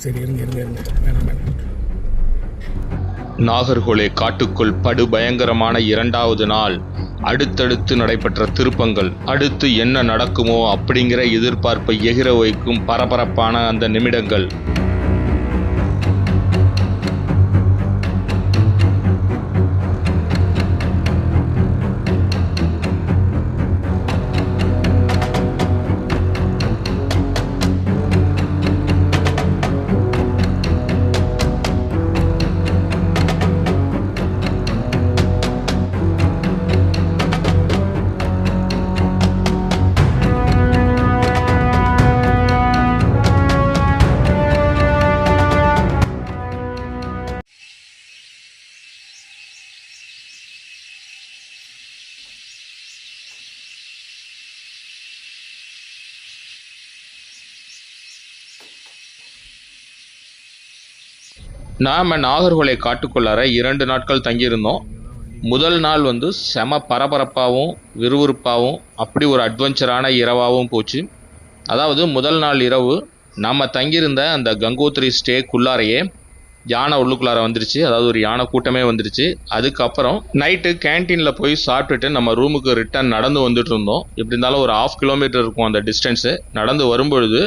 சரி இருங்க இருங்க இருங்க, வேணாம் வேணாம். நாகர்கோலே காட்டுக்குள் படு பயங்கரமான 2வது நாள். அடுத்தடுத்து நடைபெற்ற திருப்பங்கள், அடுத்து என்ன நடக்குமோ அப்படிங்கிற எதிர்பார்ப்பை எகிர வைக்கும் பரபரப்பான அந்த நிமிடங்கள். நாம் நாகர்கோலே காட்டுக்குள்ளார 2 நாட்கள் தங்கியிருந்தோம். முதல் நாள் வந்து செம பரபரப்பாகவும் விறுவிறுப்பாகவும் அப்படி ஒரு அட்வென்ச்சரான இரவாகவும் போச்சு. அதாவது முதல் நாள் இரவு நம்ம தங்கியிருந்த அந்த கங்கோத்ரி ஸ்டேக்குள்ளாரையே யானை உள்ளுக்குள்ளார வந்துருச்சு. அதாவது ஒரு யானை கூட்டமே வந்துருச்சு. அதுக்கப்புறம் நைட்டு கேன்டீனில் போய் சாப்பிட்டுட்டு நம்ம ரூமுக்கு ரிட்டர்ன் நடந்து வந்துட்டு இருந்தோம். எப்படி இருந்தாலும் ஒரு 1/2 கிலோமீட்டர் இருக்கும் அந்த டிஸ்டன்ஸு. நடந்து வரும்பொழுது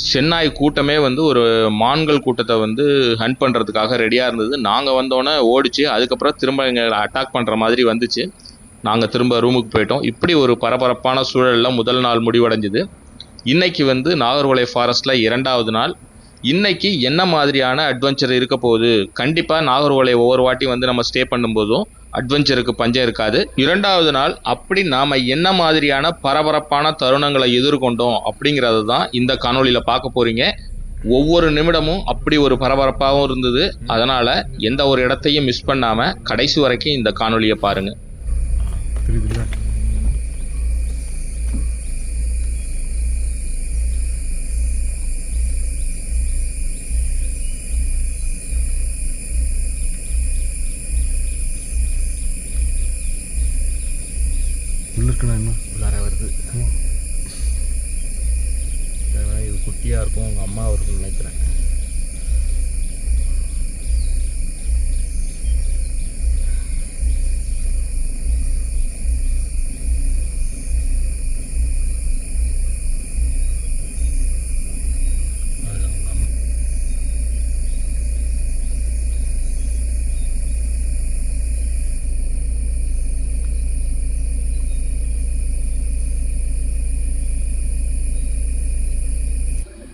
சென்னாய் கூட்டமே வந்து ஒரு மான்கள் கூட்டத்தை வந்து ஹண்ட் பண்ணுறதுக்காக ரெடியாக இருந்தது. நாங்கள் வந்தோடனே ஓடிச்சு. அதுக்கப்புறம் திரும்ப எங்களை அட்டாக் பண்ணுற மாதிரி வந்துச்சு. நாங்கள் திரும்ப ரூமுக்கு போயிட்டோம். இப்படி ஒரு பரபரப்பான சூழலில் முதல் நாள் முடிவடைஞ்சுது. இன்னைக்கு வந்து நாகர்கோலே ஃபாரஸ்ட்டில் 2வது நாள். இன்னைக்கு என்ன மாதிரியான அட்வென்ச்சர் இருக்க போகுது? கண்டிப்பாக நாகர்கோலே ஒவ்வொரு வாட்டி வந்து நம்ம ஸ்டே பண்ணும்போதும் அட்வென்ச்சருக்கு பஞ்சம் இருக்காது. 2வது நாள் அப்படி நாம என்ன மாதிரியான பரபரப்பான தருணங்களை எதிர்கொண்டோம் அப்படிங்கிறது தான் இந்த காணொலியில் பார்க்க போறீங்க. ஒவ்வொரு நிமிடமும் அப்படி ஒரு பரபரப்பாகவும் இருந்தது. அதனால எந்த ஒரு இடத்தையும் மிஸ் பண்ணாம கடைசி வரைக்கும் இந்த காணொலியை பாருங்க. உள்ளார வருது. இது குட்டியாக இருக்கும். உங்கள் அம்மா வரும்னு நினைக்கிறேன்.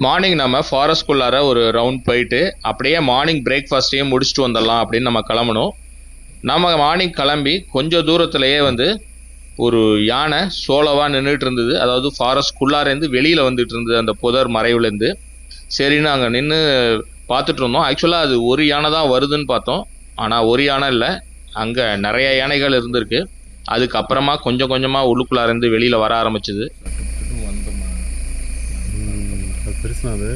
மார்னிங் நம்ம ஃபாரஸ்ட்குள்ளார ஒரு ரவுண்ட் போயிட்டு அப்படியே மார்னிங் பிரேக்ஃபாஸ்ட்டையும் முடிச்சுட்டு வந்துடலாம் அப்படின்னு நம்ம கிளம்பணும். நம்ம மார்னிங் கிளம்பி கொஞ்சம் தூரத்துலேயே வந்து ஒரு யானை சோலோவாக நின்றுட்டு இருந்தது. அதாவது ஃபாரஸ்ட்குள்ளாரேருந்து வெளியில் வந்துட்டு இருந்தது அந்த புதர் மறைவுலேருந்து. சரின்னு அங்கே நின்று பார்த்துட்டு இருந்தோம். ஆக்சுவலாக அது ஒரு யானை தான் வருதுன்னு பார்த்தோம். ஆனால் ஒரு யானை இல்லை, அங்கே நிறைய யானைகள் இருந்திருக்கு. அதுக்கப்புறமா கொஞ்சம் கொஞ்சமாக உள்ளுக்குள்ளாரேருந்து வெளியில் வர ஆரம்பிச்சுது. பெருசுனா அது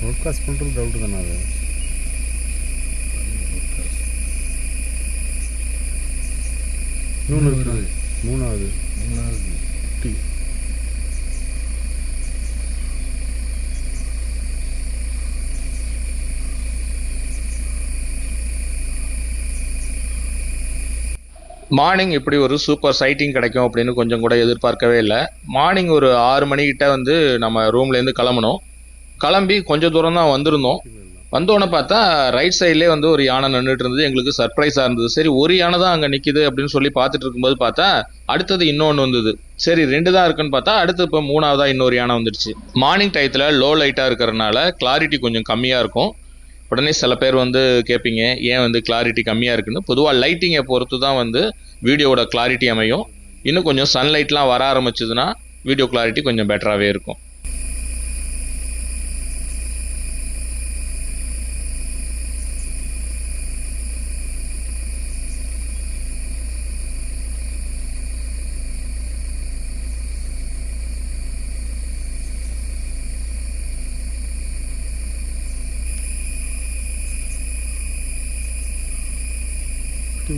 ப்ராட்காஸ்ட் பண்ணுறது டவுட்டு தானே அது. இன்னொன்று இருக்குது. மூணாவது குட்டி. மார்னிங் இப்படி ஒரு சூப்பர் சைட்டிங் கிடைக்கும் அப்படின்னு கொஞ்சம் கூட எதிர்பார்க்கவே இல்லை. மார்னிங் ஒரு 6 மணிக்கிட்ட வந்து நம்ம ரூம்லேருந்து கிளம்பணும். கிளம்பி கொஞ்சம் தூரம் தான் வந்திருந்தோம். வந்தோடனே பார்த்தா ரைட் சைட்லேயே வந்து ஒரு யானை நின்றுட்டு இருந்தது. எங்களுக்கு சர்ப்ரைஸாக இருந்தது. சரி ஒரு யானை தான் அங்கே நிற்கிது அப்படின்னு சொல்லி பார்த்துட்டு இருக்கும்போது பார்த்தா அடுத்தது இன்னொன்று வந்தது. சரி 2 தான் இருக்குன்னு பார்த்தா அடுத்து இப்போ 3வதாக இன்னொரு யானை வந்துடுச்சு. மார்னிங் டயத்தில் லோ லைட்டாக இருக்கிறதுனால கிளாரிட்டி கொஞ்சம் கம்மியாக இருக்கும். உடனே சில பேர் வந்து கேட்பீங்க ஏன் வந்து கிளாரிட்டி கம்மியாக இருக்குன்னு. பொதுவாக லைட்டிங்கை பொறுத்து தான் வந்து வீடியோவோட கிளாரிட்டி அமையும். இன்னும் கொஞ்சம் சன்லைட்லாம் வர ஆரம்பிச்சதுன்னா வீடியோ கிளாரிட்டி கொஞ்சம் பெட்டராகவே இருக்கும்.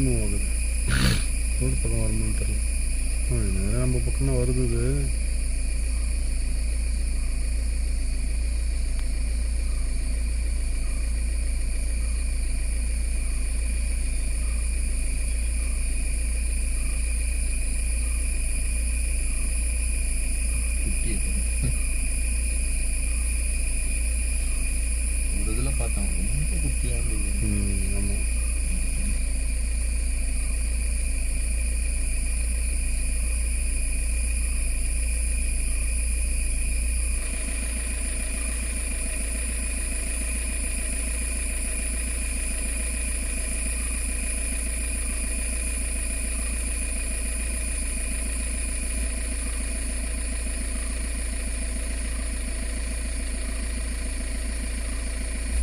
மூவ் ஆகுது. ரோடு பக்கம் வரணும்னு தெரியல. நேரம் நம்ம பக்கம் தான் வருது இது. ஒரு இதில் பார்த்தோம் ரொம்ப குட்டியாக இருந்தது. ஆமாம்.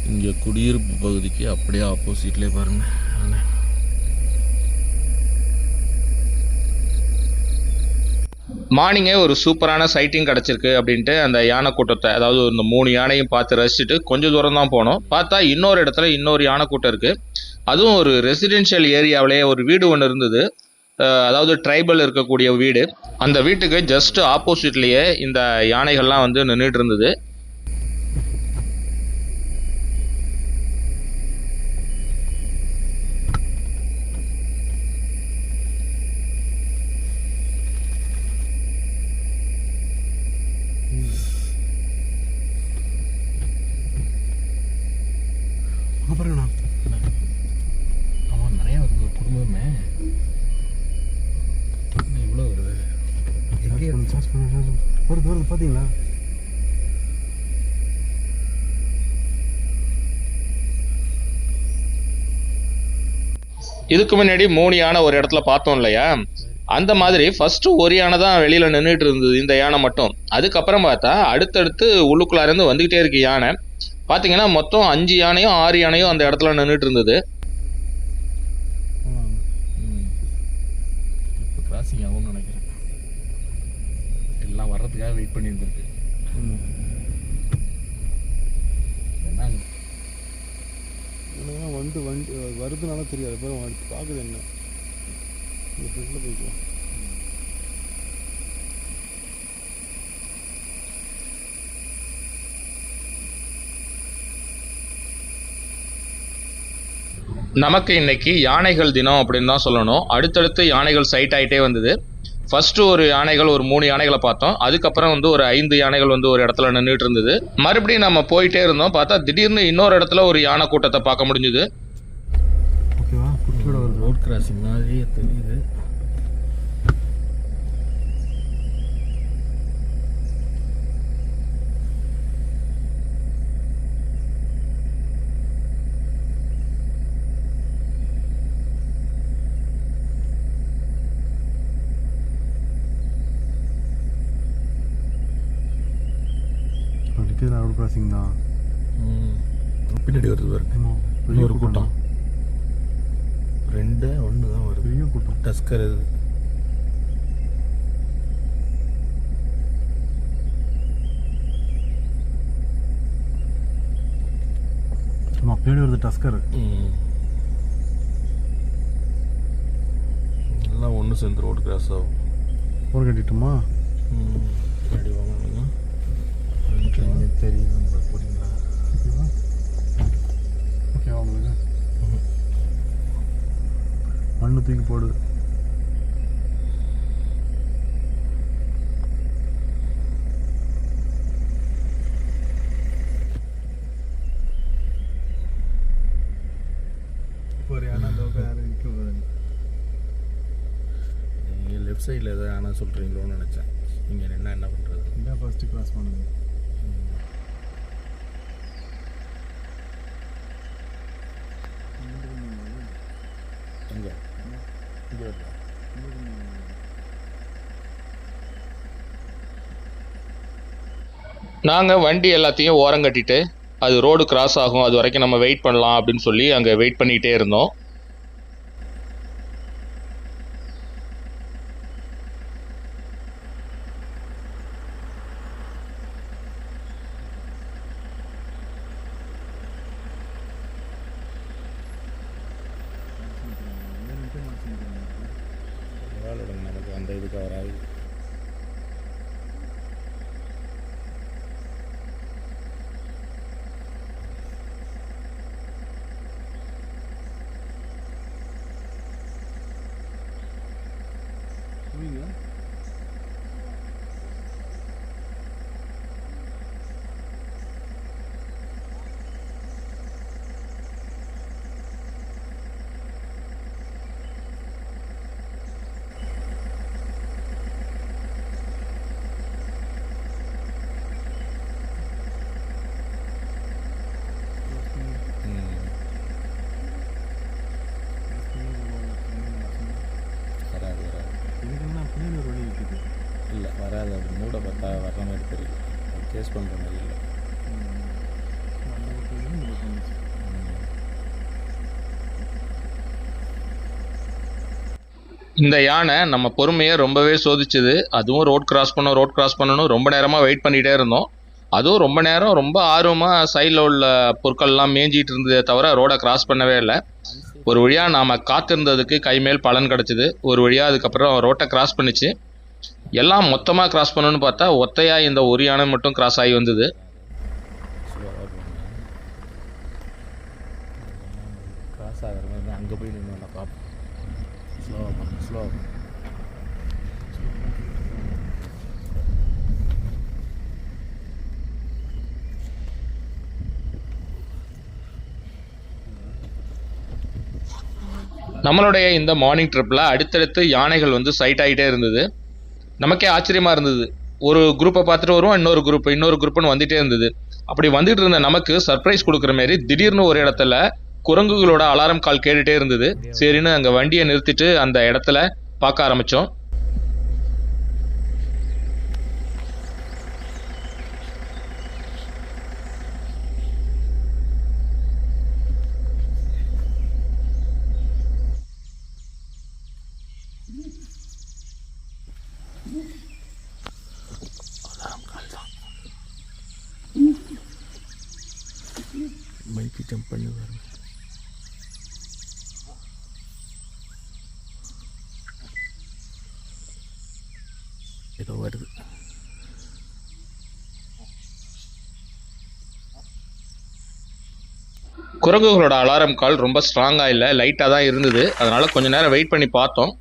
இங்கே குடியிருப்பு பகுதிக்கு அப்படியே ஆப்போசிட்லேயே பாருங்கள். மார்னிங்கே ஒரு சூப்பரான சைட்டிங் கிடச்சிருக்கு அப்படின்ட்டு அந்த யானை கூட்டத்தை, அதாவது இந்த 3 யானையும் பார்த்து ரசிச்சுட்டு கொஞ்சம் தூரம் தான் போனோம். பார்த்தா இன்னொரு இடத்துல இன்னொரு யானை கூட்டம் இருக்குது. அதுவும் ஒரு ரெசிடென்ஷியல் ஏரியாவிலே ஒரு வீடு ஒன்று இருந்தது. அதாவது ட்ரைபல் இருக்கக்கூடிய வீடு. அந்த வீட்டுக்கு ஜஸ்ட் ஆப்போசிட்லேயே இந்த யானைகள்லாம் வந்து நின்றுட்டு இருந்தது. பாருங்கண்ணா, ஆமாம் நிறையா வருது குடும்பமே. இவ்வளோ வருது. எங்கே வருது வருது பார்த்தீங்களா? இதுக்கு முன்னாடி 3 யானை ஒரு இடத்துல பார்த்தோம் இல்லையா, அந்த மாதிரி ஃபர்ஸ்ட் ஒரு யானை தான் வெளியில் நின்றுட்டு இருந்தது, இந்த யானை மட்டும். அதுக்கப்புறம் பார்த்தா அடுத்தடுத்து உள்ளுக்குள்ளாருந்து வந்துக்கிட்டே இருக்கு யானை. பார்த்தீங்கன்னா மொத்தம் 5 யானையும் 6 யானையும் அந்த இடத்துல நின்றுட்டு இருந்தது. இப்போ கிராசிங் ஆகும்னு நினைக்கிறேன். எல்லாம் வர்றதுக்காக வெயிட் பண்ணியிருந்துருக்கு. என்னன்னா வந்து வண்டி வருதுனால தெரியாது. அப்புறம் பார்க்குது என்ன இந்த ஃப்ரெண்டில் போய்க்கலாம். நமக்கு இன்னைக்கு யானைகள் தினம் அப்படின்னு தான் சொல்லணும். அடுத்தடுத்து யானைகள் சைட் ஆகிட்டே வந்தது. ஃபர்ஸ்ட் ஒரு யானைகள் ஒரு 3 யானைகளை பார்த்தோம். அதுக்கப்புறம் வந்து ஒரு 5 யானைகள் வந்து ஒரு இடத்துல நின்றுட்டு இருந்தது. மறுபடியும் நம்ம போயிட்டே இருந்தோம். பார்த்தா திடீர்னு இன்னொரு இடத்துல ஒரு யானை கூட்டத்தை பார்க்க முடிஞ்சுது. ஓகேவா, குட்டியோட வருது. ரோட் கிராசிங் மாதிரியே தெரியுது. ரோடு கிராசிங் தான். பின்னாடி வருது பாருங்க. பெரிய கூட்டம். 2 1 தான் வருது. பெரிய கூட்டம். டஸ்கர் இது. ஆமாம், பின்னாடி வருது டஸ்கர். எல்லாம் ஒன்று சேர்ந்து ரோடு கிராஸ் ஆகும். போர் கட்டிட்டுமா? பின்னாடி வாங்க. தெரியும் போறீங்களா? ஓகேவா உங்களுக்கு? மண்ணு தூக்கி போடு. நீங்கள் லெஃப்ட் சைடில் எதாவது ஆனால் சொல்கிறீங்களோன்னு நினச்சேன். நீங்கள் என்ன பண்ணுறது? இதான் ஃபஸ்ட்டு கிராஸ் பண்ணுங்க. எங்கே? இங்கே நாங்கள் வண்டி எல்லாத்தையும் ஓரம் கட்டிட்டு அது ரோடு கிராஸ் ஆகும் அது வரைக்கும் நம்ம வெயிட் பண்ணலாம் அப்படின்னு சொல்லி அங்கே வெயிட் பண்ணிகிட்டே இருந்தோம். நமக்கு அந்த இதுக்கு வராது. இல்லை வராது. அது மூட பார்த்தா வர்ற மாதிரி தெரியல. அது கேஸ் பண்ணுற மாதிரி இல்லை. இந்த யானை நம்ம பொறுமையை ரொம்பவே சோதிச்சுது. அதுவும் ரோட் கிராஸ் பண்ணணும் ரொம்ப நேரமாக வெயிட் பண்ணிகிட்டே இருந்தோம். அதுவும் ரொம்ப நேரம் ரொம்ப ஆர்வமாக சைடில் உள்ள பொருட்கள்லாம் மேய்ஞ்சிட்டு இருந்ததே தவிர ரோடை கிராஸ் பண்ணவே இல்லை. ஒரு வழியாக நாம் காத்திருந்ததுக்கு கைமேல் பலன் கிடச்சிது. ஒரு வழியாக அதுக்கப்புறம் ரோட்டை கிராஸ் பண்ணிச்சு. எல்லாம் மொத்தமாக கிராஸ் பண்ணணும்னு பார்த்தா ஒத்தையாக இந்த ஒரு யானை மட்டும் கிராஸ் ஆகி வந்தது. கிராஸ் ஆகிற மாதிரி அங்கே போய் நின்று நான் பார்ப்பேன். ஸ்லோவாக நம்மளுடைய இந்த மார்னிங் ட்ரிப்பில் அடுத்தடுத்து யானைகள் வந்து சைட் ஆகிட்டே இருந்தது. நமக்கே ஆச்சரியமாக இருந்தது. ஒரு குரூப்பை பார்த்துட்டு வருவோம், இன்னொரு குரூப்னு வந்துகிட்டே இருந்தது. அப்படி வந்துட்டு இருந்த நமக்கு சர்ப்ரைஸ் கொடுக்குற மாதிரி திடீர்னு ஒரு இடத்துல குரங்குகளோட அலாரம் கால் கேட்டுகிட்டே இருந்தது. சரின்னு அங்கே வண்டியை நிறுத்திட்டு அந்த இடத்துல பார்க்க ஆரம்பித்தோம். மைக்கு ஜம்ப் பண்ணி வரும். ஏதோ வருது. குரங்குகளோட அலாரம் கால் ரொம்ப ஸ்ட்ராங்காக இல்லை, லைட்டாக தான் இருந்தது. அதனால் கொஞ்சம் நேரம் வெயிட் பண்ணி பார்த்தோம்.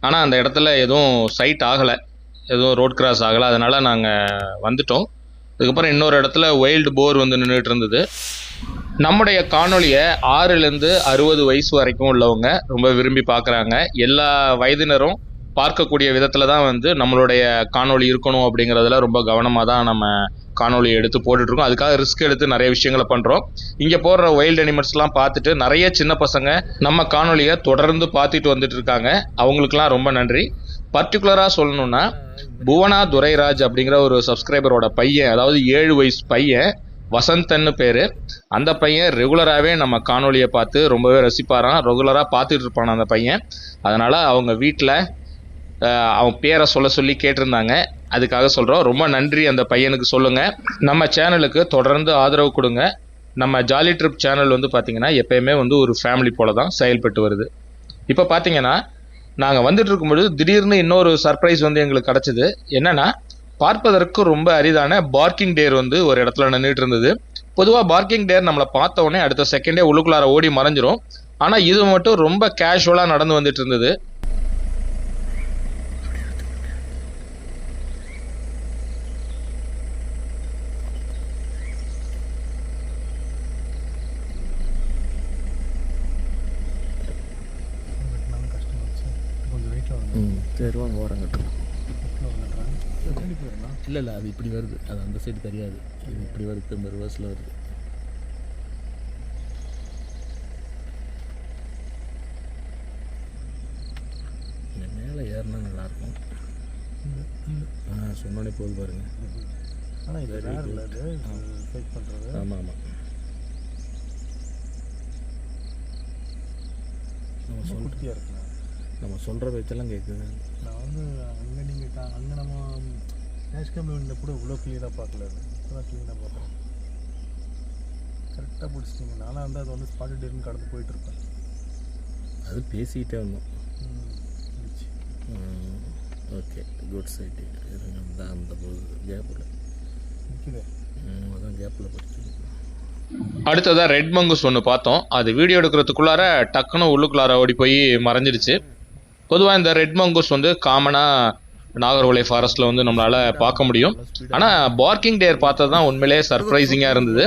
ஆனால் அந்த இடத்துல எதுவும் சைட் ஆகலை, எதுவும் ரோட் கிராஸ் ஆகலை. அதனால் நாங்கள் வந்துட்டோம். அதுக்கப்புறம் இன்னொரு இடத்துல வைல்டு போர் வந்து நின்றுட்டு இருந்தது. நம்முடைய காணொலியை 6லேருந்து 60 வயசு வரைக்கும் உள்ளவங்க ரொம்ப விரும்பி பார்க்குறாங்க. எல்லா வயதினரும் பார்க்கக்கூடிய விதத்தில் தான் வந்து நம்மளுடைய காணொலி இருக்கணும் அப்படிங்கிறதுல ரொம்ப கவனமாக தான் நம்ம காணொலியை எடுத்து போட்டுட்ருக்கோம். அதுக்காக ரிஸ்க் எடுத்து நிறைய விஷயங்களை பண்ணுறோம். இங்கே போடுற வைல்டு அனிமல்ஸ்லாம் பார்த்துட்டு நிறைய சின்ன பசங்க நம்ம காணொலியை தொடர்ந்து பார்த்துட்டு வந்துட்டு இருக்காங்க. அவங்களுக்குலாம் ரொம்ப நன்றி. பர்டிகுலராக சொல்லணுன்னா புவனா துரைராஜ் அப்படிங்கிற ஒரு சப்ஸ்கிரைபரோட பையன், அதாவது 7 வயசு பையன் வசந்தன்னு பேர். அந்த பையன் ரெகுலராகவே நம்ம காணொலியை பார்த்து ரொம்பவே ரசிப்பாரான். ரெகுலராக பார்த்துட்டு இருப்பான் அந்த பையன். அதனால் அவங்க வீட்டில் அவன் பேரை சொல்லி கேட்டிருந்தாங்க. அதுக்காக சொல்கிறோம். ரொம்ப நன்றி அந்த பையனுக்கு சொல்லுங்கள். நம்ம சேனலுக்கு தொடர்ந்து ஆதரவு கொடுங்க. நம்ம ஜாலி ட்ரிப் சேனல் வந்து பார்த்திங்கன்னா எப்போயுமே வந்து ஒரு ஃபேமிலி போல தான் செயல்பட்டு வருது. இப்போ பார்த்திங்கன்னா நாங்கள் வந்துட்டு இருக்கும்பொழுது திடீர்னு இன்னொரு சர்ப்ரைஸ் வந்து எங்களுக்கு கிடச்சிது. என்னென்னா, பார்ப்பதற்கு ரொம்ப அரிதான பார்க்கிங் டேர் வந்து ஒரு இடத்துல நின்றுட்டு இருந்தது. பொதுவாக பார்க்கிங் டேர் நம்மளை பார்த்த உடனே அடுத்த செகண்டே உள்ளுக்குள்ளார ஓடி மறைஞ்சிரும். ஆனால் இது மட்டும் ரொம்ப கேஷுவலாக நடந்து வந்துட்டு இருந்தது. சரி வாங்க ஓரம் கட்டலாம். இல்லை அது இப்படி வருது. அது அந்த சைடு தெரியாது. இது இப்படி வருது, திரும்ப ரிவர்ஸில் வருது. இந்த மேலே ஏறினா நல்லாயிருக்கும். சொன்னோடனே போல் பாருங்க. ஆனால் இது வேறு இல்லை அது ஃபேக் பண்ணுறது. ஆமாம் ஆமாம். நம்ம குட்டியாக இருக்குண்ணா. நம்ம சொல்கிற பேச்செல்லாம் கேட்குது. நான் வந்து அங்கே நீங்கள் அங்கே நம்ம டேஷ் கேமில் கூட இவ்வளோ க்ளீனாக பார்க்கல. அது இப்போதான் க்ளீனாக பார்க்குறேன். கரெக்டாக பிடிச்சிட்டிங்க. நானும் வந்து அது வந்து ஸ்பாட்டு டேர்னு கடந்து போயிட்டுருப்பேன். அது பேசிக்கிட்டே வந்தோம். ஓகே குட் சைட்டு தான் அந்த கேப்பில் நிற்குது. அதான் கேப்பில் படிச்சு. அடுத்ததாக ரெட் மங்கூஸ் ஒன்று பார்த்தோம். அது வீடியோ எடுக்கிறதுக்குள்ளார டக்குன்னு உள்ளுக்குள்ளார ஓடி போய் மறைஞ்சிடுச்சு. பொதுவாக இந்த ரெட் மங்கூஸ் வந்து காமனாக நாகர்கோவில் ஃபாரஸ்ட்டில் வந்து நம்மளால் பார்க்க முடியும். ஆனால் பார்க்கிங் டேர் பார்த்தது தான் உண்மையிலேயே சர்ப்ரைசிங்காக இருந்தது.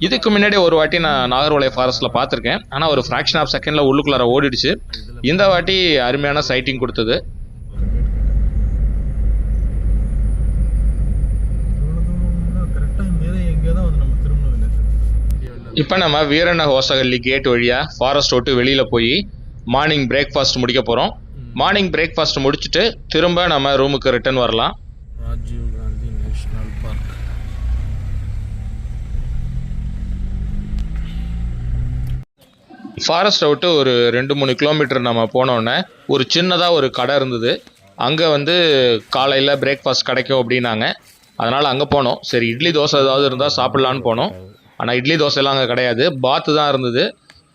இதுக்கு முன்னாடி ஒரு வாட்டி நான் நாகர்கோவில் ஃபாரஸ்ட்டில் பார்த்துருக்கேன். ஆனால் ஒரு ஃப்ராக்ஷன் ஆஃப் செகண்டில் உள்ளுக்குள்ளார ஓடிடுச்சு. இந்த வாட்டி அருமையான சைட்டிங் கொடுத்தது. இப்போ நம்ம வீரண்ண ஹோசகல்லி கேட் வழியாக ஃபாரஸ்ட் விட்டு வெளியில் போய் மார்னிங் பிரேக்ஃபாஸ்ட் முடிக்க போகிறோம். மார்னிங் பிரேக்ஃபாஸ்ட் முடிச்சுட்டு திரும்ப நம்ம ரூமுக்கு ரிட்டர்ன் வரலாம். Rajiv Gandhi national park. ஃபாரஸ்ட்டை விட்டு ஒரு 2-3 கிலோமீட்டர் நம்ம போனோடனே ஒரு சின்னதாக ஒரு கடை இருந்தது. அங்கே வந்து காலையில் பிரேக்ஃபாஸ்ட் கிடைக்கும் அப்படின்னாங்க. அதனால் அங்கே போனோம். சரி இட்லி தோசை ஏதாவது இருந்தால் சாப்பிட்லான்னு போனோம். ஆனால் இட்லி தோசைலாம் அங்கே கிடையாது, பாத்து தான் இருந்தது.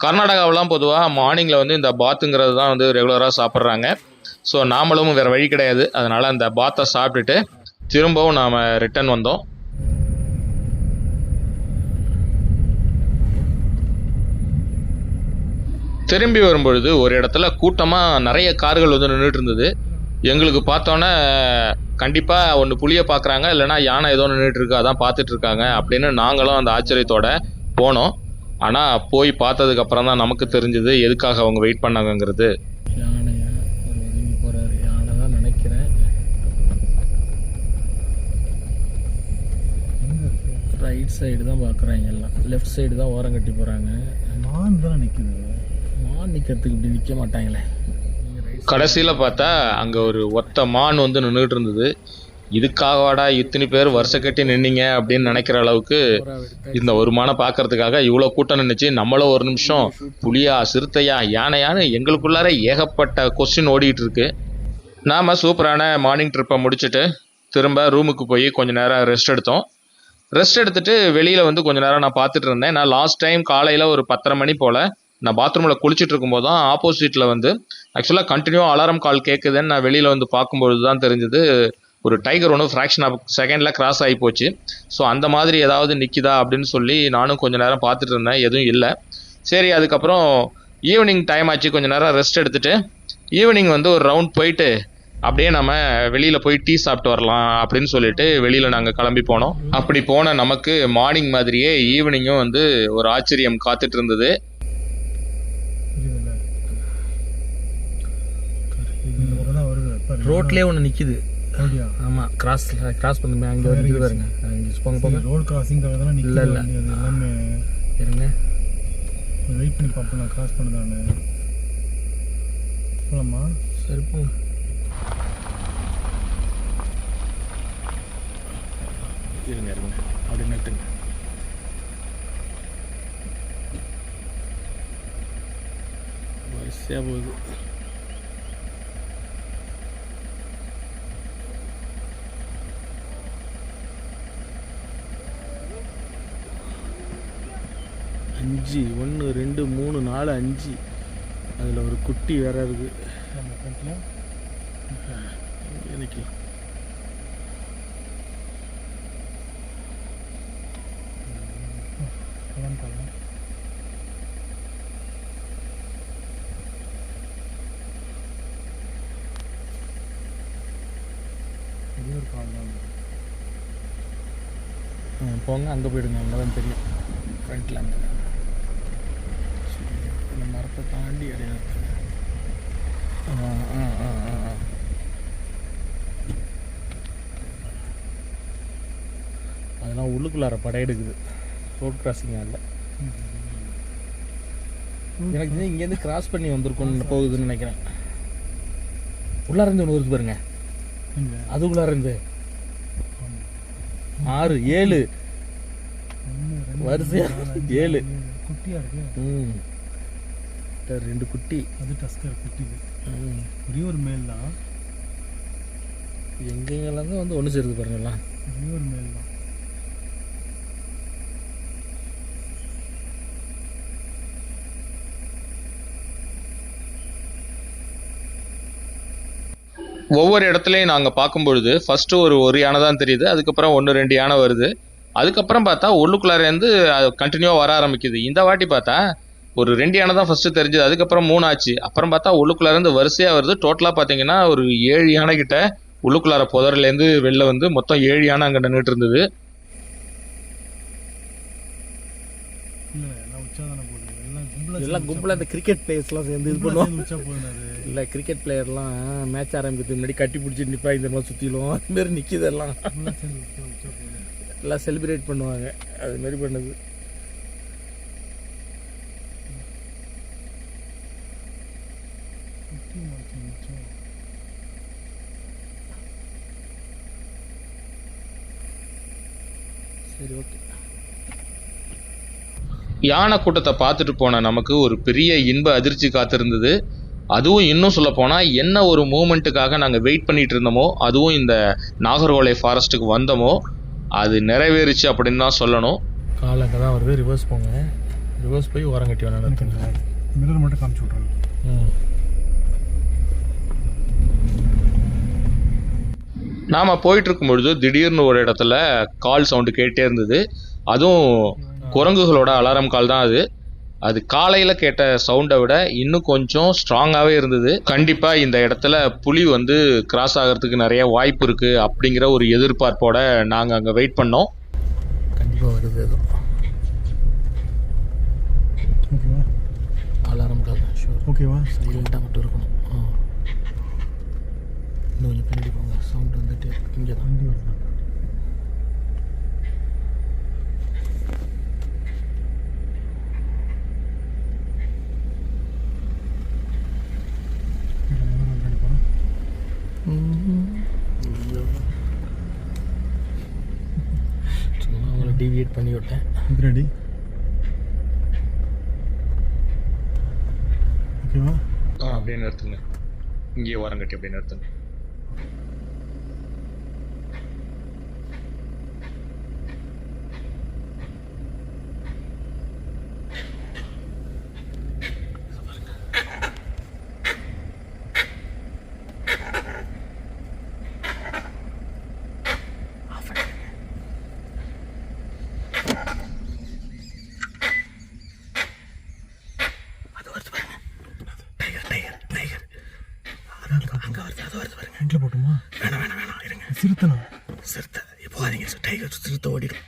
கர்நாடகாவெலாம் பொதுவாக மார்னிங்கில் வந்து இந்த பாத்துங்கிறது தான் வந்து ரெகுலராக சாப்பிட்றாங்க. ஸோ நாமளும் வேறு வழி கிடையாது. அதனால் அந்த பாத்தை சாப்பிட்டுட்டு திரும்பவும் நாம் ரிட்டர்ன் வந்தோம். திரும்பி வரும்பொழுது ஒரு இடத்துல கூட்டமாக நிறைய கார்கள் வந்து நின்றுட்டு இருந்தது. எங்களுக்கு பார்த்தோன்னே கண்டிப்பாக ஒன்று புளியை பார்க்குறாங்க, இல்லைனா யானை ஏதோ நின்றுட்டு இருக்கு, அதான் பார்த்துட்டு இருக்காங்க அப்படின்னு நாங்களும் அந்த ஆச்சரியத்தோட போனோம். ஆனால் போய் பார்த்ததுக்கப்புறம் தான் நமக்கு தெரிஞ்சது எதுக்காக அவங்க வெயிட் பண்ணாங்கங்கிறது. யானையா ஒரு ஒதுங்கி போகிறாரு, யானை தான் நினைக்கிறேன். ரைட் சைடு தான் பார்க்குறாங்க எல்லாம், லெஃப்ட் சைடு தான் ஓரம் கட்டி போகிறாங்க. மான் தான் நிற்குது. மான் நிற்கிறதுக்கு இப்படி நிற்க மாட்டாங்களே. கடைசியில் பார்த்தா அங்கே ஒரு ஒத்த மான் வந்து நின்றுட்டு இருந்தது. இதுக்காகவாடா இத்தனை பேர் வருஷ கட்டி நின்னீங்க அப்படின்னு நினைக்கிற அளவுக்கு இந்த ஒரு மானை பார்க்கறதுக்காக இவ்வளோ கூட்டம் நின்றுச்சு. நம்மளும் ஒரு நிமிஷம் புலியா சிறுத்தையா யானையான்னு எங்களுக்குள்ளார ஏகப்பட்ட கொஸ்டின் ஓடிட்டு இருக்கு. நாம் சூப்பரான மார்னிங் ட்ரிப்பை முடிச்சுட்டு திரும்ப ரூமுக்கு போய் கொஞ்சம் நேரம் ரெஸ்ட் எடுத்தோம். ரெஸ்ட் எடுத்துட்டு வெளியில் வந்து கொஞ்சம் நேரம் நான் பார்த்துட்டு இருந்தேன். நான் லாஸ்ட் டைம் காலையில் ஒரு 10:30 மணி போல் நான் பாத்ரூமில் குளிச்சுட்டு இருக்கும்போது தான் ஆப்போசிட்டில் வந்து ஆக்சுவலாக கண்டினியூ அலாரம் கால் கேட்குதுன்னு நான் வெளியில் வந்து பார்க்கும்பொழுது தான் தெரிஞ்சது ஒரு டைகர் ஒன்று ஃப்ராக்ஷன் ஆஃப் செகண்டில் கிராஸ் ஆகி போச்சு. ஸோ அந்த மாதிரி ஏதாவது நிற்கிதா அப்படின்னு சொல்லி நானும் கொஞ்சம் நேரம் பார்த்துட்டு இருந்தேன், எதுவும் இல்லை. சரி அதுக்கப்புறம் ஈவினிங் டைம் ஆச்சு, கொஞ்சம் நேரம் ரெஸ்ட் எடுத்துகிட்டு ஈவினிங் வந்து ஒரு ரவுண்ட் போயிட்டு அப்படியே நம்ம வெளியில் போய் டீ சாப்பிட்டு வரலாம் அப்படின்னு சொல்லிட்டு வெளியில் நாங்கள் கிளம்பி போனோம். அப்படி போன நமக்கு மார்னிங் மாதிரியே ஈவினிங்கும் வந்து ஒரு ஆச்சரியம் காத்துட்டு இருந்தது. ரோட்லேயே ஒன்று நிற்கிது. அப்படியா? ஆமாம், கிராஸ் பண்ணுமே அங்கே வந்து பாருங்க. போங்க போங்க. ரோடு கிராசிங்காக தானே நிற்கல. இல்லை அது எல்லாமே இருங்க, வெயிட் பண்ணி பார்ப்போம். நான் கிராஸ் பண்ணுதானே போகலாமா? சரி போங்க. இருங்க இருங்க அப்படி நட்டுங்க. வரிசையாக போகுது. அஞ்சு 1 2 3 4 5 அதில் ஒரு குட்டி வேற இருக்கு. நினைக்கலாம். போங்க, அங்கே போயிடுங்க, அங்கே தான் தெரியும். ஃப்ரண்ட்டில் அங்கே இந்த மரத்தை தாண்டி இடையில அதெல்லாம் உள்ளுக்குள்ளார படையெடுக்குது. ரோட் கிராசிங் இல்லை. எனக்கு இங்கேருந்து கிராஸ் பண்ணி வந்திருக்கோன்னு போகுதுன்னு நினைக்கிறேன். உள்ளார இருந்து ஒன்று வருது பாருங்க, அதுக்குள்ளார இருந்து 6 7 வரிசையா 7 குட்டியாக இருக்கு. 2 குட்டி. அது டஸ்கர் குட்டி. ஒரே ஒரு மேல் தான். எங்கெங்கெல்லாம் தான் வந்து ஒன்று சேருது பாருங்கலாம். ஒரே ஒரு மேல் தான். ஒவ்வொரு இடத்துலையும் நாங்கள் பார்க்கும்பொழுது ஃபஸ்ட்டு ஒரு யானை தான் தெரியுது, அதுக்கப்புறம் 1-2 யானை வருது, அதுக்கப்புறம் பார்த்தா உள்ளுக்குள்ளாரேருந்து அது கண்டினியூவாக வர ஆரம்பிக்குது. இந்த வாட்டி பார்த்தா ஒரு 2 யானை தான் ஃபஸ்ட்டு தெரிஞ்சுது, அதுக்கப்புறம் 3 ஆச்சு, அப்புறம் பார்த்தா உள்ளுக்குள்ளாரேருந்து வரிசையாக வருது. டோட்டலாக பார்த்தீங்கன்னா ஒரு 7 யானை கிட்ட உள்ளுக்குள்ளார புதர்லேருந்து வெளில வந்து மொத்தம் 7 யானை அங்கே நின்றுட்டு இருந்தது. எல்லாம் கும்பலாக இந்த கிரிக்கெட் பிளேயர்ஸ்லாம் சேர்ந்து இது பண்ணுவாங்க. இல்லை கிரிக்கெட் பிளேயர்லாம் மேட்ச் ஆரம்பிக்கிறதுக்கு முன்னாடி கட்டி பிடிச்சி நிற்பா இந்த மாதிரி சுற்றிலும் அதுமாரி நிற்கிது. எல்லாம் செலிப்ரேட் பண்ணுவாங்க, அதுமாரி பண்ணுது. சரி, ஓகே. யானை கூட்டத்தை பார்த்துட்டு போன நமக்கு ஒரு பெரிய இன்ப அதிர்ச்சி காத்திருந்தது. அதுவும் இன்னும் சொல்ல போனால் என்ன ஒரு மூமெண்ட்டுக்காக நாங்கள் வெயிட் பண்ணிட்டு இருந்தோமோ, அதுவும் இந்த நாகர்கோலை ஃபாரஸ்ட்டுக்கு வந்தோமோ அது நிறைவேறிச்சு அப்படின்னு தான் சொல்லணும். கால் அங்கே தான் வருது, ரிவர்ஸ் போங்க. ரிவர்ஸ் போய் ஓரம் கட்டி வேணாம், மிரர் மட்டும் காமிச்சு விட்றாங்க. நாம் போயிட்டு இருக்கும் பொழுது திடீர்னு ஒரு இடத்துல கால் சவுண்டு கேட்டே இருந்தது. அதுவும் குரங்குகளோட அலாரம் கால் தான் அது. அது காலையில் கேட்ட சவுண்டை விட இன்னும் கொஞ்சம் ஸ்ட்ராங்காகவே இருந்தது. கண்டிப்பாக இந்த இடத்துல புலி வந்து கிராஸ் ஆகிறதுக்கு நிறைய வாய்ப்பு இருக்குது அப்படிங்கிற ஒரு எதிர்பார்ப்போட நாங்கள் அங்கே வெயிட் பண்ணோம். கண்டிப்பாக வருது எதுவும். ஓகேவா? அலாரம் கால் தான் ஷூர். ஓகேவா? சைலண்ட்டாக மட்டும் இருக்கணும். இன்னும் கொஞ்சம் பின்னாடி போங்க, சவுண்ட் வந்துட்டு இங்கே தான் வருது. சும்மா அவங்கள டிவியேட் பண்ணி விட்டேன். ரெடி? ஓகேவா? அப்படியே நிறுத்துங்க, இங்கேயே வரங்கட்டி அப்படியே நிறுத்துங்க. ஹேண்டில் போட்டுமா? வேணாம் இருங்க. சிறுத்தனா? சிறுத்தை போகாதீங்க, டைகர் சிறுத்தை ஓடிடும்.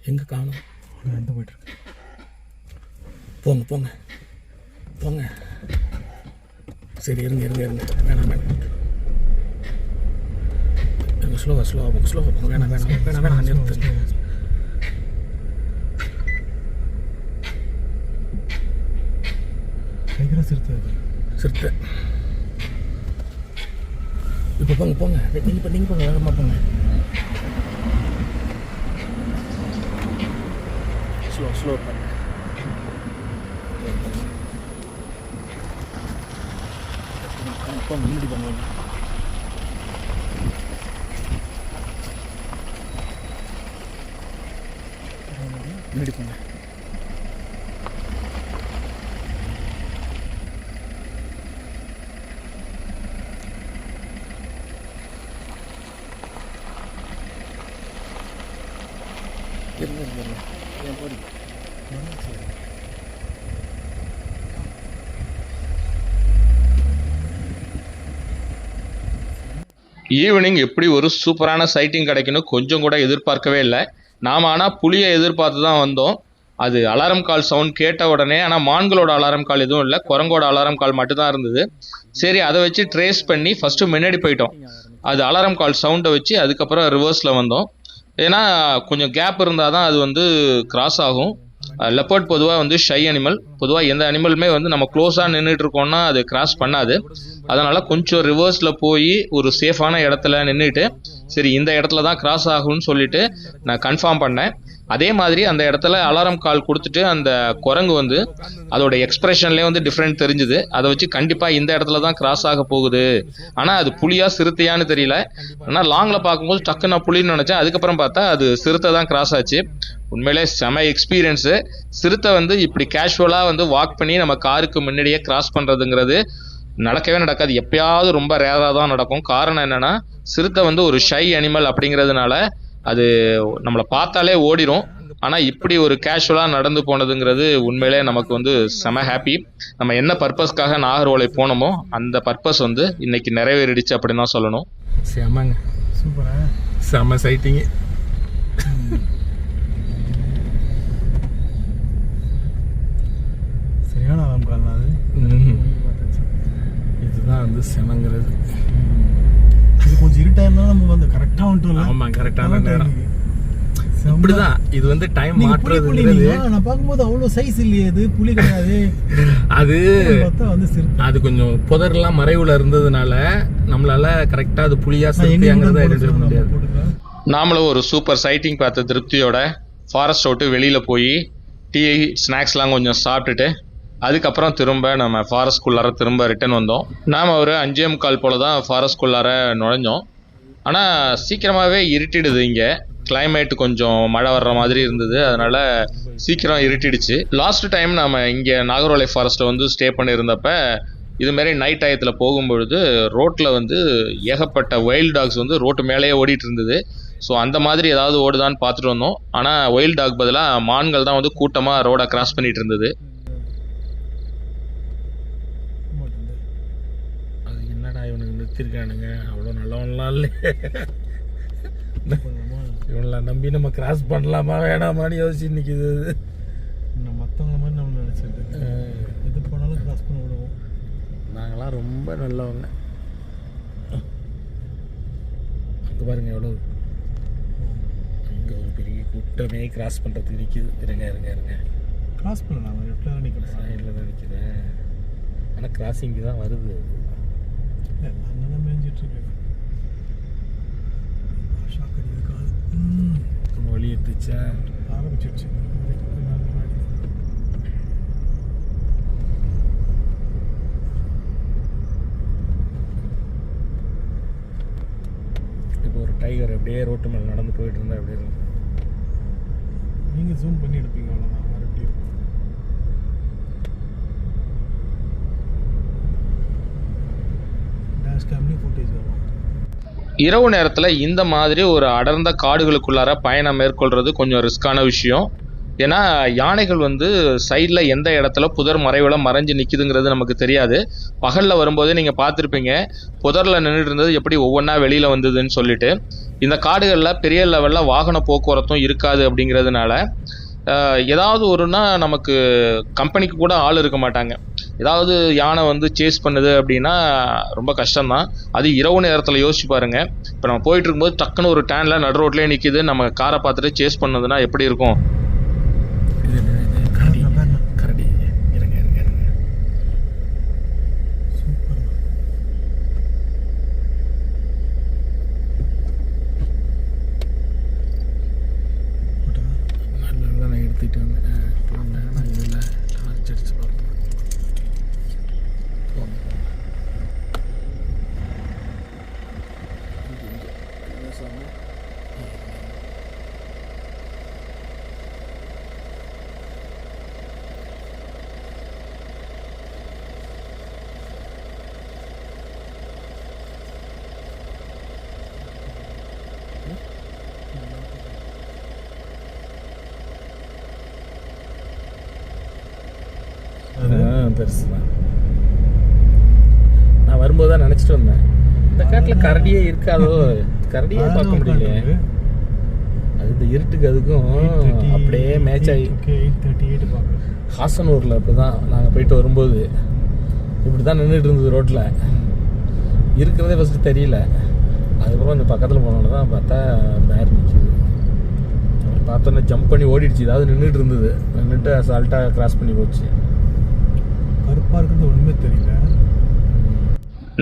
எங்கே காணும்? எந்த போயிட்டுருக்கு? போங்க போங்க போங்க. சரி இருங்க வேணாம் ஸ்லோவாக வேணாம் நிறுத்து. சிறுத்தை இப்போ போங்க நீங்கள் போங்க, வேகமாக போங்க. ஸ்லோ பண்ண முன்னாடி போங்க. முன்னாடி போங்க. ஈவினிங் எப்படி ஒரு சூப்பரான சைட்டிங் கிடைக்குன்னு கொஞ்சம் கூட எதிர்பார்க்கவே இல்லை. நாம் ஆனால் புலியை எதிர்பார்த்து தான் வந்தோம். அது அலாரம் கால் சவுண்ட் கேட்ட உடனே, ஆனால் மான்களோட அலாரம் கால் எதுவும் இல்லை, குரங்கோட அலாரம் கால் மட்டும்தான் இருந்தது. சரி, அதை வச்சு ட்ரேஸ் பண்ணி ஃபஸ்ட்டு முன்னாடி போயிட்டோம். அது அலாரம் கால் சவுண்டை வச்சு அதுக்கப்புறம் ரிவர்ஸில் வந்தோம். ஏன்னா கொஞ்சம் கேப் இருந்தால் தான் அது வந்து கிராஸ் ஆகும். லெப்பர்ட் பொதுவாக வந்து ஷை அனிமல். பொதுவாக எந்த அனிமலுமே வந்து நம்ம க்ளோஸாக நின்றுட்டு இருக்கோம்னா அது கிராஸ் பண்ணாது. அதனால் கொஞ்சம் ரிவர்ஸில் போய் ஒரு சேஃபான இடத்துல நின்றுட்டு, சரி இந்த இடத்துல தான் கிராஸ் ஆகும்னு சொல்லிட்டு நான் கன்ஃபார்ம் பண்ணேன். அதே மாதிரி அந்த இடத்துல அலாரம் கால் கொடுத்துட்டு அந்த குரங்கு வந்து அதோட எக்ஸ்பிரஷன்லேயே வந்து டிஃப்ரெண்ட் தெரிஞ்சுது. அதை வச்சு கண்டிப்பாக இந்த இடத்துல தான் கிராஸ் ஆக போகுது. ஆனால் அது புலியா சிறுத்தையான்னு தெரியல. ஆனால் லாங்கில் பார்க்கும்போது டக்கு நான் புலின்னு நினச்சேன். அதுக்கப்புறம் பார்த்தா அது சிறுத்தை தான் கிராஸ் ஆச்சு. உண்மையிலே செம எக்ஸ்பீரியன்ஸு. சிறுத்தை வந்து இப்படி கேஷுவலாக வந்து வாக் பண்ணி நம்ம காருக்கு முன்னாடியே கிராஸ் பண்ணுறதுங்கிறது நடக்கவே நடக்காது. எப்பயாவது ரொம்ப ரேராக தான் நடக்கும். காரணம் என்னென்னா, சிறுத்தை வந்து ஒரு ஷை அனிமல் அப்படிங்கிறதுனால அது நம்மளை பார்த்தாலே ஓடிடும். ஆனால் இப்படி ஒரு கேஷுவலாக நடந்து போனதுங்கிறது உண்மையிலே நமக்கு வந்து செம ஹாப்பி. நம்ம என்ன பர்பஸ்க்காக நாகர்கோவில் போனோமோ அந்த பர்பஸ் வந்து இன்னைக்கு நிறைவேறிடுச்சு அப்படின்னு தான் சொல்லணும். செமங்க, சூப்பரா, செம சைட்டிங்கு. சரியான அலாம் கால் அது. இதுதான் வந்து செமங்கிறது. இது கொஞ்சம் இருட்டாக இருந்தாலும் நம்ம வந்து கரெக்டாக வந்துட்டோம்ல. ஆமாம், கரெக்டான நேரம். இப்படிதான் இது வந்து டைம் மாற்றுறதுங்கிறது. நான் பார்க்கும்போது அவ்வளோ சைஸ் இல்லையே, அது புலி கிடையாது. அது பார்த்தா வந்து சிறுத்தை. அது கொஞ்சம் புதர்லாம் மறைவுல இருந்ததுனால நம்மளால கரெக்டாக அது புலியா சிறுத்தையாங்கிறத ஐடென்டிஃபை பண்ண முடியாது. நாமளும் ஒரு சூப்பர் சைட்டிங் பார்த்த திருப்தியோட ஃபாரஸ்ட் விட்டு வெளியில் போய் டீ ஸ்நாக்ஸ்லாம் கொஞ்சம் சாப்பிட்டுட்டு அதுக்கப்புறம் திரும்ப நம்ம ஃபாரஸ்ட்குள்ளார திரும்ப ரிட்டர்ன் வந்தோம். நாம் ஒரு 5:45 போல் தான் ஃபாரஸ்ட்குள்ளார நுழைஞ்சோம். ஆனால் சீக்கிரமாகவே இருட்டிடுது. இங்கே கிளைமேட் கொஞ்சம் மழை வர்ற மாதிரி இருந்தது. அதனால் சீக்கிரம் இருட்டிடுச்சு. லாஸ்ட் டைம் நம்ம இங்கே நாகர்கோவில் ஃபாரஸ்ட்டில் வந்து ஸ்டே பண்ணியிருந்தப்ப இதுமாரி நைட் டயத்தில் போகும்பொழுது ரோட்டில் வந்து ஏகப்பட்ட வைல்ட் டாக்ஸ் வந்து ரோட்டு மேலேயே ஓடிட்டு இருந்தது. ஸோ அந்த மாதிரி ஏதாவது ஓடுதான்னு பார்த்துட்டு வந்தோம். ஆனால் வைல்ட் டாக் பதிலாக மான்கள் தான் வந்து கூட்டமாக ரோடை கிராஸ் பண்ணிட்டு இருந்தது. அது என்னடா இவனுக்கு நிறுத்திருக்கானுங்க, அவ்வளோ நல்லவன்லாம் இல்லை, இவனெல்லாம் நம்பி நம்ம கிராஸ் பண்ணலாமா வேணாமான்னு யோசிச்சு நிற்கிது. மற்றவங்கள மாதிரி நம்ம நினச்சிட்டு எது போனாலும் கிராஸ் பண்ண விடுவோம். நாங்களாம் ரொம்ப நல்லவங்க. அங்கே பாருங்க எவ்வளோ, அங்கே ஒரு பெரிய கூட்டமே கிராஸ் பண்ணுறதுக்கு நிற்கிது. இருங்க கிராஸ் பண்ணலாம், லெஃப்டில் தான் நிற்கிறேன், சைடில் தான் நிற்கிறேன். ஆனால் கிராசிங்கு தான் வருது. அங்கே தான் மேய்ஞ்சிட்ருக்கு. ஷாக் அடிக்கிற கால் ரொம்ப வழி எடுத்துச்சா ஆரம்பிச்சிடுச்சு. இப்போ ஒரு டைகர் அப்படியே ரோட்டு மேலே நடந்து போயிட்டு இருந்தா அப்படியே இருக்கும். நீங்கள் ஜூம் பண்ணி எடுப்பீங்க, அவ்வளோதான். வேறு எப்படி இருக்கும்? டேஷ் கேம்லேயும் ஃபுட்டேஜ் வரும். இரவு நேரத்தில் இந்த மாதிரி ஒரு அடர்ந்த காடுகளுக்குள்ளார பயணம் மேற்கொள்கிறது கொஞ்சம் ரிஸ்கான விஷயம். ஏன்னா யானைகள் வந்து சைடில் எந்த இடத்துல புதர் மறைவில் மறைஞ்சு நிற்கிதுங்கிறது நமக்கு தெரியாது. பகலில் வரும்போதே நீங்கள் பார்த்துருப்பீங்க, புதரில் நின்றுட்டு இருந்தது எப்படி ஒவ்வொன்றா வெளியில் வந்ததுன்னு சொல்லிட்டு. இந்த காடுகளில் பெரிய லெவலில் வாகன போக்குவரத்தும் இருக்காது. அப்படிங்கிறதுனால ஏதாவது ஒருனா நமக்கு கம்பெனிக்கு கூட ஆள் இருக்க மாட்டாங்க. ஏதாவது யானை வந்து சேஸ் பண்ணுது அப்படின்னா ரொம்ப கஷ்டம்தான். அது இரவு நேரத்தில் யோசிச்சு பாருங்க. இப்போ நம்ம போயிட்டு இருக்கும்போது டக்குன்னு ஒரு டேனில் நடு ரோட்லேயே நிற்கிது, நம்ம காரை பார்த்துட்டு சேஸ் பண்ணதுன்னா எப்படி இருக்கும்? கரடி இருங்க நல்லா நான் எடுத்துக்கிட்டு வந்தேன். நான் இதில் டார்ச் அடிச்சு பார்ப்பேன். பெருசு தான். நான் வரும்போது தான் நினச்சிட்டு வந்தேன், இந்த காட்டில் கரடியே இருக்காதோ, கரடியே பார்க்க முடியலையே. அது இந்த இருட்டுக்கு அதுக்கும் அப்படியே மேட்ச் ஆகி 8:38 பார்க்குறேன். ஹாசனூரில் அப்படி தான் நாங்கள் போயிட்டு வரும்போது இப்படி தான் நின்றுட்டு இருந்தது ரோட்டில். இருக்கிறதே ஃபஸ்ட்டு தெரியல. அதுக்கப்புறம் கொஞ்சம் பக்கத்தில் போனோன்னு தான் பார்த்தா பேர் நிற்கிது. பார்த்தோன்னே ஜம்ப் பண்ணி ஓடிடுச்சு. ஏதாவது நின்றுட்டு இருந்தது, நின்றுட்டு அசால்ட்டாக கிராஸ் பண்ணி போச்சு. கருப்பாக இருக்கிறது ஒன்றுமே தெரியல.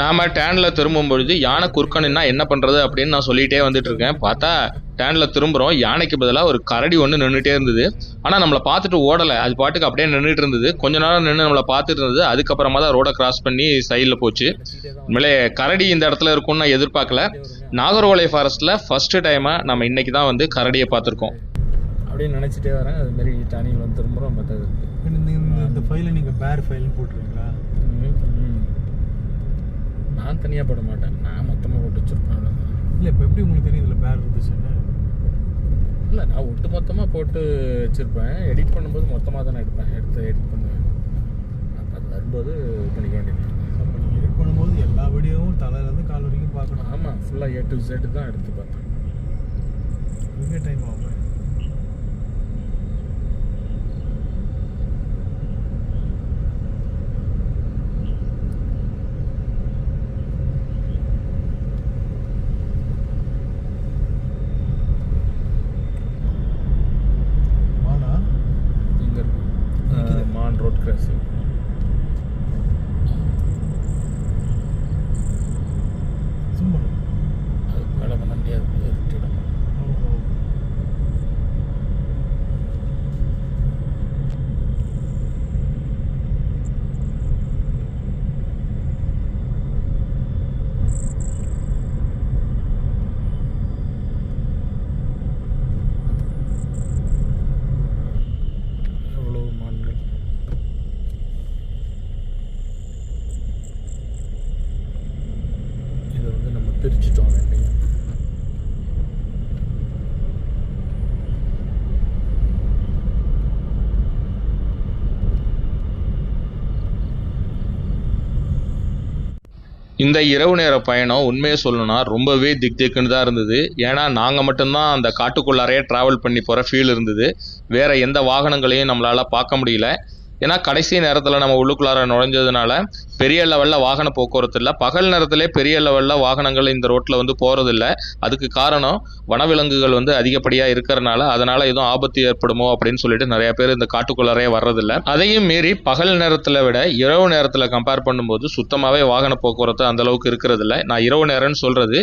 நாம் டேனில் திரும்பும் பொழுது யானை குறுக்கணுன்னா என்ன பண்ணுறது அப்படின்னு நான் சொல்லிகிட்டே வந்துட்டு இருக்கேன். பார்த்தா டேனில் திரும்புகிறோம், யானைக்கு பதிலாக ஒரு கரடி ஒன்று நின்றுட்டே இருந்தது. ஆனால் நம்மளை பார்த்துட்டு ஓடலை, அது பாட்டுக்கு அப்படியே நின்றுட்டு இருந்தது. கொஞ்ச நேரம் நின்று நம்மளை பார்த்துட்டு இருந்தது. அதுக்கப்புறமா தான் ரோடை கிராஸ் பண்ணி சைடில் போச்சு. உண்மையிலே கரடி இந்த இடத்துல இருக்கும்னு நான் எதிர்பார்க்கல. நாகர்கோவில் ஃபாரஸ்ட்டில் ஃபஸ்ட்டு டைமாக நம்ம இன்றைக்கி தான் வந்து கரடியை பார்த்துருக்கோம் அப்படின்னு நினச்சிட்டே வரேன். அதுமாரி டேனிங் வந்து திரும்புகிறோம். பார்த்தது இந்த ஃபைலை நீங்கள் பேர் ஃபைல்னு போட்டுருவீங்களா? நான் தனியாக போட மாட்டேன், நான் மொத்தமாக போட்டு வச்சுருப்பேன். இல்லை, இப்போ எப்படி உங்களுக்கு தெரியும் இதில் பேர் இருந்துச்சுன்னு? இல்லை, நான் ஒட்டு மொத்தமாக போட்டு வச்சுருப்பேன். எடிட் பண்ணும்போது மொத்தமாக தானே எடுத்து எடிட் பண்ணுவேன். அப்போ அது வரும்போது இது பண்ணிக்க வேண்டியது. அப்போ நீங்கள் எடிட் பண்ணும்போது எல்லா வீடியோவும் தலையிலேருந்து கால் வரைக்கும் பார்க்கணும். ஆமாம், ஃபுல்லாக A to Z தான் எடுத்து பார்த்தேன். எங்கே டைம் ஆகும்? மான் ரோட் கிராசிங். அதுக்கு மேலே பண்ண முடியாது, இருட்டிடும். எவ்வளோ மான்கள். இதை வந்து நம்ம பிரிச்சுட்டோம் ரெண்டையும். இந்த இரவு நேர பயணம் உண்மையை சொல்லணும்னா ரொம்பவே திக்குன்னு தான் இருந்தது. ஏன்னா நாங்கள் மட்டும்தான் அந்த காட்டுக்குள்ளாரையே ட்ராவல் பண்ணி போகிற ஃபீல் இருந்தது. வேறு எந்த வாகனங்களையும் நம்மளால் பார்க்க முடியல. ஏன்னா கடைசி நேரத்தில் நம்ம உள்ளுக்குள்ளார நுழைஞ்சதுனால பெரிய லெவலில் வாகன போக்குவரத்து இல்லை. பகல் நேரத்திலே பெரிய லெவலில் வாகனங்கள் இந்த ரோட்டில் வந்து போகிறதில்ல. அதுக்கு காரணம் வனவிலங்குகள் வந்து அதிகப்படியாக இருக்கிறனால, அதனால் எதுவும் ஆபத்து ஏற்படுமோ அப்படின்னு சொல்லிட்டு நிறைய பேர் இந்த காட்டுக்குள்ளாரே வர்றதில்ல. அதையும் மீறி பகல் நேரத்தில் விட இரவு நேரத்தில் கம்பேர் பண்ணும்போது சுத்தமாகவே வாகன போக்குவரத்து அந்தளவுக்கு இருக்கிறதில்ல. நான் இரவு நேரம்னு சொல்கிறது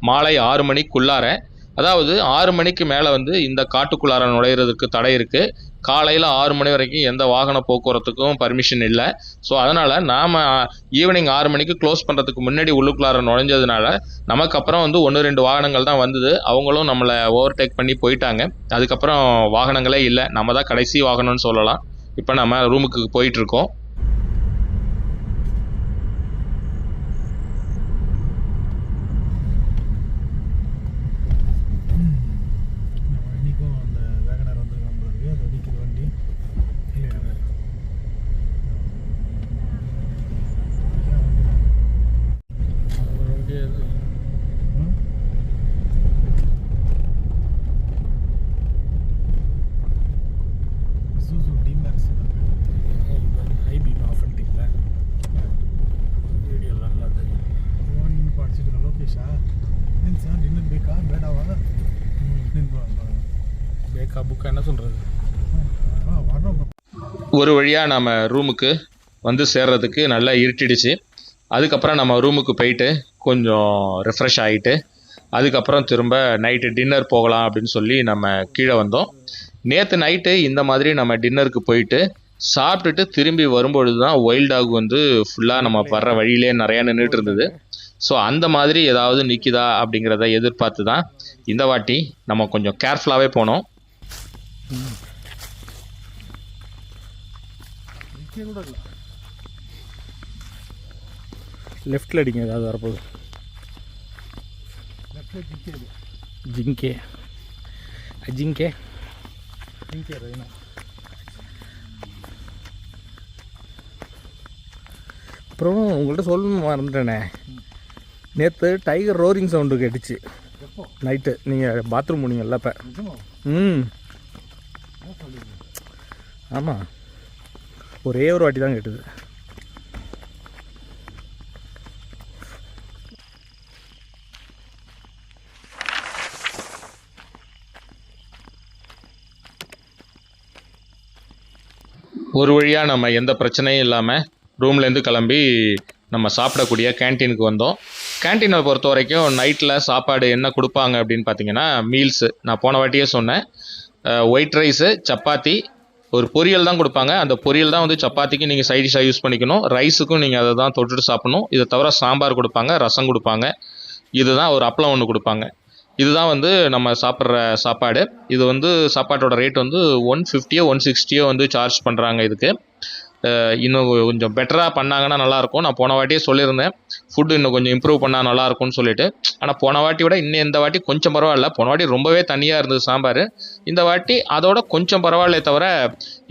மாலை 6 மணிக்குள்ளார, அதாவது 6 மணிக்கு மேலே வந்து இந்த காட்டுக்குள்ளார நுழையிறதுக்கு தடை இருக்குது. காலையில் 6 மணி வரைக்கும் எந்த வாகன போக்குவரத்துக்கும் பர்மிஷன் இல்லை. ஸோ அதனால் நாம் ஈவினிங் 6 மணிக்கு க்ளோஸ் பண்ணுறதுக்கு முன்னாடி உள்ளுக்குள்ளார நுழைஞ்சதுனால நமக்கு அப்புறம் வந்து 1-2 வாகனங்கள் தான் வந்தது. அவங்களும் நம்மளை ஓவர்டேக் பண்ணி போயிட்டாங்க. அதுக்கப்புறம் வாகனங்களே இல்லை. நம்ம தான் கடைசி வாகனம்னு சொல்லலாம். இப்போ நம்ம ரூமுக்கு போயிட்டுருக்கோம். என்ன சொல்கிறது, ஒரு வழியாக நம்ம ரூமுக்கு வந்து சேர்றதுக்கு நல்லா இருட்டிடுச்சு. அதுக்கப்புறம் நம்ம ரூமுக்கு போயிட்டு கொஞ்சம் ரெஃப்ரெஷ் ஆகிட்டு அதுக்கப்புறம் திரும்ப நைட்டு டின்னர் போகலாம் அப்படின்னு சொல்லி நம்ம கீழே வந்தோம். நேற்று நைட்டு இந்த மாதிரி நம்ம டின்னருக்கு போயிட்டு சாப்பிட்டுட்டு திரும்பி வரும்பொழுது தான் ஒயில்ட் டாக் வந்து ஃபுல்லாக நம்ம வர்ற வழியிலே நிறையா நின்றுட்டு இருந்தது. ஸோ அந்த மாதிரி ஏதாவது நிற்கிதா அப்படிங்கிறத எதிர்பார்த்து தான் இந்த வாட்டி நம்ம கொஞ்சம் கேர்ஃபுல்லாகவே போனோம். லெஃப்டில் அடிங்க, ஏதாவது வரப்போகுது. ஜிங்கே அஜிங்கே அப்புறம் உங்கள்கிட்ட சொல்லணும் மறந்துட்டேனே, நேற்று டைகர் ரோரிங் சவுண்டு கேட்டுச்சு நைட்டு. நீங்கள் பாத்ரூம் போனீங்கல்ல, இப்போ ம் ஆமாம், ஒரே ஒரு வாட்டி தான் கேட்டது. ஒரு வழியாக நம்ம எந்த பிரச்சனையும் இல்லாமல் ரூம்லேருந்து கிளம்பி நம்ம சாப்பிடக்கூடிய கேன்டீனுக்கு வந்தோம். கேன்டீனை பொறுத்த வரைக்கும் நைட்டில் சாப்பாடு என்ன கொடுப்பாங்க அப்படின்னு பார்த்தீங்கன்னா மீல்ஸு. நான் போன வாட்டியே சொன்னேன், ஒயிட் ரைஸு, சப்பாத்தி, ஒரு பொரியல் தான் கொடுப்பாங்க. அந்த பொரியல் தான் வந்து சப்பாத்திக்கு நீங்கள் சைட் டிஷ்ஷாக யூஸ் பண்ணிக்கணும், ரைஸுக்கும் நீங்கள் அதை தான் தொட்டுட்டு சாப்பிடணும். இதை தவிர சாம்பார் கொடுப்பாங்க, ரசம் கொடுப்பாங்க, இதுதான் ஒரு அப்பளம் ஒன்று கொடுப்பாங்க. இதுதான் வந்து நம்ம சாப்பிட்ற சாப்பாடு. இது வந்து சாப்பாட்டோட ரேட் வந்து 150 160 வந்து சார்ஜ் பண்ணுறாங்க இதுக்கு. இன்னும் கொஞ்சம் பெட்டராக பண்ணாங்கன்னா நல்லாயிருக்கும். நான் போன வாட்டியே சொல்லியிருந்தேன் ஃபுட்டு இன்னும் கொஞ்சம் இம்ப்ரூவ் பண்ணால் நல்லாயிருக்கும்னு சொல்லிட்டு. ஆனால் போன வாட்டி விட இன்னும் இந்த வாட்டி கொஞ்சம் பரவாயில்ல. போன வாட்டி ரொம்பவே தனியாக இருந்தது சாம்பார். இந்த வாட்டி அதோட கொஞ்சம் பரவாயில்லே தவிர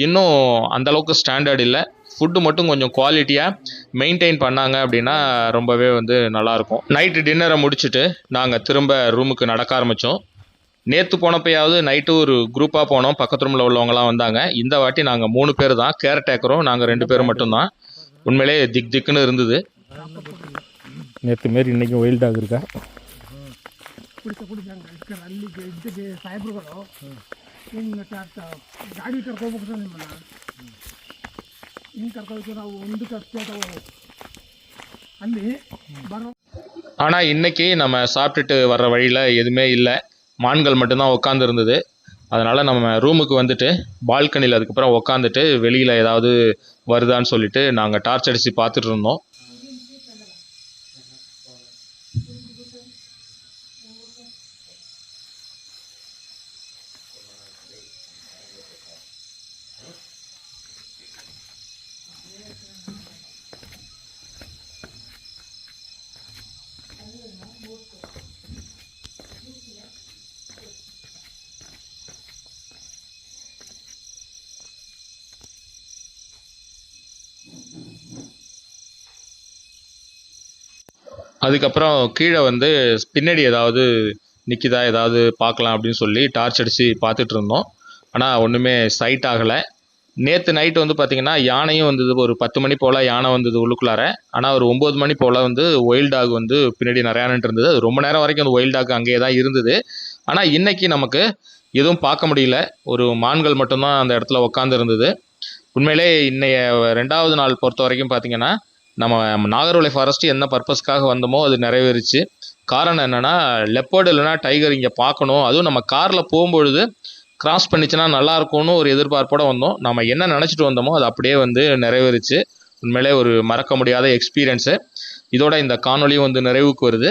இன்னும் அந்தளவுக்கு ஸ்டாண்டர்ட் இல்லை. ஃபுட்டு மட்டும் கொஞ்சம் குவாலிட்டியாக மெயின்டைன் பண்ணாங்க அப்படின்னா ரொம்பவே வந்து நல்லாயிருக்கும். நைட்டு டின்னரை முடிச்சுட்டு நாங்கள் திரும்ப ரூமுக்கு நடக்க ஆரம்பித்தோம். நேற்று போனப்பயாவது நைட்டு ஒரு குரூப்பாக போனோம், பக்கத்து ரூமில் உள்ளவங்களாம் வந்தாங்க. இந்த வாட்டி நாங்கள் 3 பேர் தான், கேர் டேக்கரும் நாங்கள் 2 பேரும் மட்டும்தான். உண்மையிலே திக்குன்னு இருந்தது. நேற்று மாரி இன்றைக்கும் ஒயில்ட் டாக் இருக்கா? ಗಾಡಿ ಕರ್ಕೋಬೇಕು ನಿಮ್ಮನ್ನ ಹಿಂಗೆ ಕರ್ಕೋಬೇಕು ನಾವು ಒಂದು ಕರ್ಕೋತಾವೆ ಅಲ್ಲಿ ಬರೋ. ஆனால் இன்றைக்கி நம்ம சாப்பிட்டுட்டு வர்ற வழியில் எதுவுமே இல்லை, மான்கள் மட்டும்தான் உட்காந்து இருந்தது. அதனால் நம்ம ரூமுக்கு வந்துட்டு பால்கனியில் அதுக்கப்புறம் உட்காந்துட்டு வெளியில் ஏதாவது வருதான்னு சொல்லிட்டு நாங்கள் டார்ச் அடித்து பார்த்துட்டு இருந்தோம். அதுக்கப்புறம் கீழே வந்து பின்னாடி ஏதாவது நிற்கிதா ஏதாவது பார்க்கலாம் அப்படின்னு சொல்லி டார்ச் அடித்து பார்த்துட்டு இருந்தோம். ஆனால் ஒன்றுமே சைட் ஆகலை. நேற்று நைட்டு வந்து பார்த்திங்கன்னா யானையும் வந்தது. ஒரு 10 மணி போல் யானை வந்தது உள்ளுக்குள்ளார. ஆனால் ஒரு 9 மணி போல் வந்து ஒயில்ட் டாக் வந்து பின்னாடி நிறையானுட்டு இருந்தது. அது ரொம்ப நேரம் வரைக்கும் அந்த ஒயில்ட் டாக் அங்கேயே தான் இருந்தது. ஆனால் இன்றைக்கி நமக்கு எதுவும் பார்க்க முடியல, ஒரு மான்கள் மட்டும்தான் அந்த இடத்துல உட்காந்து இருந்தது. உண்மையிலே இன்றைய 2வது நாள் பொறுத்த வரைக்கும் பார்த்திங்கன்னா நம்ம நாகர்கோவில் ஃபாரஸ்ட் என்ன பர்பஸ்க்காக வந்தோமோ அது நிறைவேறிச்சு. காரணம் என்னென்னா, லெப்பர்டு இல்லைனா டைகர் இங்கே பார்க்கணும், அதுவும் நம்ம காரில் போகும்பொழுது கிராஸ் பண்ணிச்சுன்னா நல்லாயிருக்கும்னு ஒரு எதிர்பார்ப்போடு வந்தோம். நம்ம என்ன நினச்சிட்டு வந்தோமோ அது அப்படியே வந்து நிறைவேறிச்சு. உண்மையிலே ஒரு மறக்க முடியாத எக்ஸ்பீரியன்ஸு. இதோட இந்த காணொலியும் வந்து நிறைவுக்கு வருது.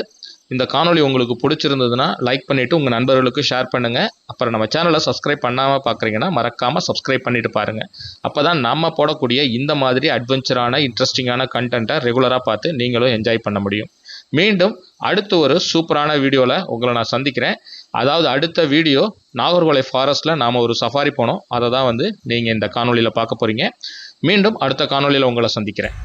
இந்த காணொலி உங்களுக்கு பிடிச்சிருந்ததுன்னா லைக் பண்ணிவிட்டு உங்கள் நண்பர்களுக்கு ஷேர் பண்ணுங்கள். அப்புறம் நம்ம சேனலை சப்ஸ்கிரைப் பண்ணாமல் பார்க்குறீங்கன்னா மறக்காமல் சப்ஸ்கிரைப் பண்ணிவிட்டு பாருங்கள். அப்போ தான் நம்ம போடக்கூடிய இந்த மாதிரி அட்வென்ச்சரான இன்ட்ரெஸ்டிங்கான கண்டென்ட்டை ரெகுலராக பார்த்து நீங்களும் என்ஜாய் பண்ண முடியும். மீண்டும் அடுத்த ஒரு சூப்பரான வீடியோவில் உங்களை நான் சந்திக்கிறேன். அதாவது அடுத்த வீடியோ நாகர்கோவில் ஃபாரஸ்ட்டில் நாம் ஒரு சஃபாரி போனோம், அதை தான் வந்து நீங்கள் இந்த காணொலியில் பார்க்க போகிறீங்க. மீண்டும் அடுத்த காணொலியில் உங்களை சந்திக்கிறேன்.